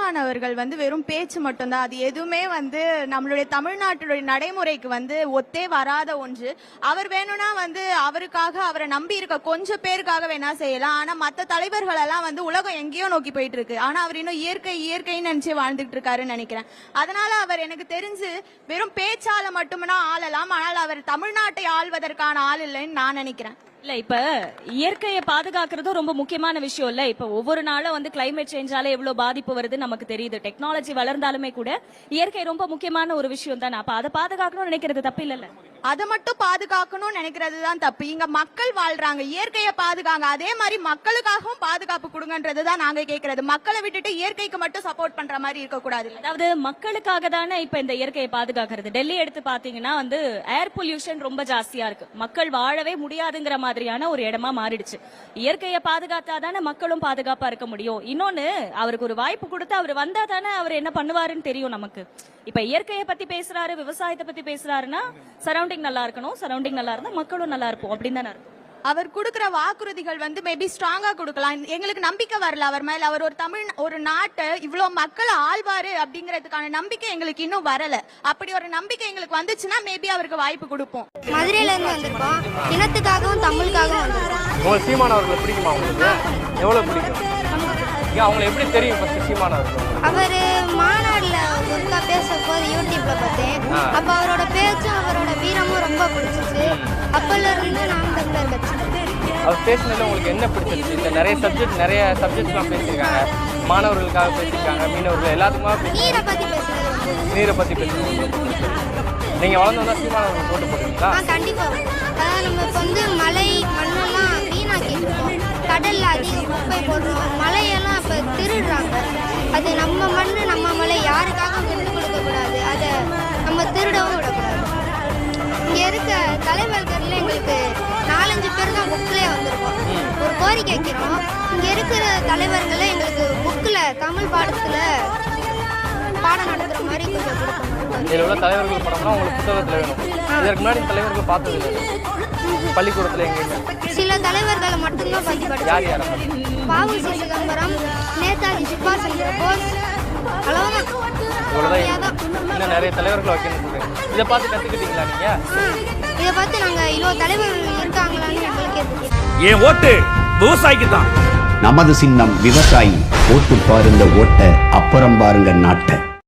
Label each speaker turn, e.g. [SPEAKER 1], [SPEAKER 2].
[SPEAKER 1] சீமானவர்கள் வெறும் பேச்சு மட்டும்தான். அது எதுவுமே நம்மளுடைய தமிழ்நாட்டுடைய நடைமுறைக்கு ஒத்தே வராத ஒன்று. அவர் வேணும்னா அவருக்காக அவரை நம்பி இருக்க கொஞ்சம் பேருக்காக வேணா செய்யலாம். ஆனா மற்ற தலைவர்கள் எல்லாம் உலகம் எங்கேயோ நோக்கி போயிட்டு இருக்கு. ஆனா அவர் இன்னும் இயற்கைன்னு நினைச்சு வாழ்ந்துட்டு இருக்காருன்னு நினைக்கிறேன். அதனால அவர் எனக்கு தெரிஞ்சு வெறும் பேச்சால மட்டும்னா ஆளலாம். ஆனால் அவர் தமிழ்நாட்டை ஆள்வதற்கான ஆள் இல்லைன்னு நான் நினைக்கிறேன்.
[SPEAKER 2] இல்ல இப்ப இயற்கையை பாதுகாக்கிறதும் ரொம்ப முக்கியமான விஷயம் இல்ல. இப்ப ஒவ்வொரு நாளும் கிளைமேட் சேஞ்சால எவ்வளவு பாதிப்பு வருது நமக்கு தெரியுது. டெக்னாலஜி வளர்ந்தாலுமே கூட இயற்கை ரொம்ப முக்கியமான ஒரு விஷயம் தானே. அப்ப அதை பாதுகாக்கணும்னு நினைக்கிறது தப்பு இல்ல.
[SPEAKER 1] அதை மட்டும் பாதுகாக்கணும்னு நினைக்கிறது தான் தப்பு. இங்க மக்கள் வாழ்றாங்க, இயற்கையை பாதுகாங்க. அதே மாதிரி மக்களுக்காகவும் பாதுகாப்பு கொடுங்கன்றது தான் நாங்க கேட்கறது. மக்களை விட்டுட்டு இயற்கைக்கு மட்டும் சப்போர்ட் பண்ற மாதிரி இருக்க கூடாது.
[SPEAKER 2] அதாவது மக்களுக்காக தானே இப்ப இந்த இயற்கையை பாதுகாக்கிறது. டெல்லி எடுத்து பாத்தீங்கன்னா ஏர் பொல்யூஷன் ரொம்ப ஜாஸ்தியா இருக்கு. மக்கள் வாழவே முடியாதுங்கிற மாதிரியான ஒரு இடமா மாறிடுச்சு. இயற்கையை பாதுகாத்தாதானே மக்களும் பாதுகாப்பா இருக்க முடியும். இன்னொன்னு, அவருக்கு ஒரு வாய்ப்பு கொடுத்து அவர் வந்தா தானே அவர் என்ன பண்ணுவாருன்னு தெரியும் நமக்கு. இப்ப இயற்கையை பத்தி பேசுறாரு, விவசாயத்தை பத்தி பேசுறாருன்னா சரௌண்டிங் நல்லா இருக்கணும். சரௌண்டிங் நல்லா இருந்தா மக்களும் நல்லா இருப்போம் அப்படின்னு தானே இருக்கும்.
[SPEAKER 1] அவர் கொடுக்கிற வாக்குறுதிகள் மேபி ஸ்ட்ராங்கா கொடுக்கலாம். எங்களுக்கு நம்பிக்கை வரல அவர் மேல. அவர் ஒரு நாட்டை இவ்வளவு மக்கள் ஆழ்வாரு அப்படிங்கறதுக்கான நம்பிக்கை எங்களுக்கு இன்னும் வரல. அப்படி ஒரு நம்பிக்கை எங்களுக்கு வந்துச்சுன்னா மேபி அவருக்கு வாய்ப்பு கொடுப்போம்.
[SPEAKER 3] மதுரையில இருந்து வந்திருக்கோம். இனத்துக்காகவும் தமிழுக்காகவும் வந்திருக்கோம்.
[SPEAKER 4] சீமானவர்களை பிடிக்குமா உங்களுக்கு? எவ்வளவு பிடிக்கும்? அவங்களை எப்படி தெரியும்?
[SPEAKER 3] அவர் மாநாடுல ஒருக்கா பேச போது யூடியூப்ல பார்த்தேன். அப்ப அவரோட பேச்சும் அவரோட வீரமும் ரொம்ப பிடிச்சிச்சு. அப்பல இருந்து நாம் தமிழர் கட்சி.
[SPEAKER 4] அவர் பேசினதுல உங்களுக்கு என்ன பிடிச்சிருச்சு? இந்த நிறைய சப்ஜெக்ட்லாம் பேசியிருக்காங்க. மாணவர்களுக்காக பேசியிருக்காங்க, மீனவர்கள் எல்லாத்துக்குமா
[SPEAKER 3] நீரை பத்தி
[SPEAKER 4] பேசுறது. நீங்க வளர்ந்தோம்னா சீமானவர்கள் போட்டு போடுவீங்களா?
[SPEAKER 3] கண்டிப்பா. அதாவது நம்ம இப்ப மலை மண்ணெல்லாம் வீணாக்கிட்டு இருக்கோம். கடல்ல அதிக குப்பை போடுறோம். மலையெல்லாம் இப்ப திருடுறாங்க. அது நம்ம மண்ணு நம்ம மலை யாருக்காக விட்டு கொடுக்க கூடாது. அதை நம்ம திருடவும் விடக்கூடாது. இங்க இருக்க தலைவர்கள்ல எங்களுக்கு 4-5 பேர் தான் புக்லயே வந்திருக்கோம். ஒரு கோரிக்கை வைக்கிறோம். இங்க இருக்கிற தலைவர்களை எங்களுக்கு புக்ல தமிழ் பாடத்துல பாடம் நடத்துற மாதிரி கொஞ்சம் கொடுக்கணும்.
[SPEAKER 4] தலைவர்கள் படம்னா உங்களுக்கு புத்தகத்துல வேணும். இதற்கு முன்னாடி தலைவர்கள் பார்த்தது இல்லை பள்ளிக்கூடத்துல எங்க?
[SPEAKER 3] சில தலைவர்களை மட்டும்தான் பத்தி படிச்சோம். வ.உ.சி. சிதம்பரம், நேதாஜி சுபாஷ் சந்திர போஸ்,
[SPEAKER 4] இன்னும் நிறைய தலைவர்கள் வைக்கணும். இதை பார்த்து கத்துக்கிட்டீங்களா நீங்க?
[SPEAKER 3] இதை பார்த்து நாங்க இவ்வளோ தலைவர்கள் இருக்காங்களான்னு எங்களுக்கு
[SPEAKER 5] ஏன் ஓட்டு விவசாயிக்கு தான்.
[SPEAKER 6] நமது சின்னம் விவசாயி. ஓட்டு பாருங்க ஓட்ட, அப்புறம் பாருங்க நாட்டை.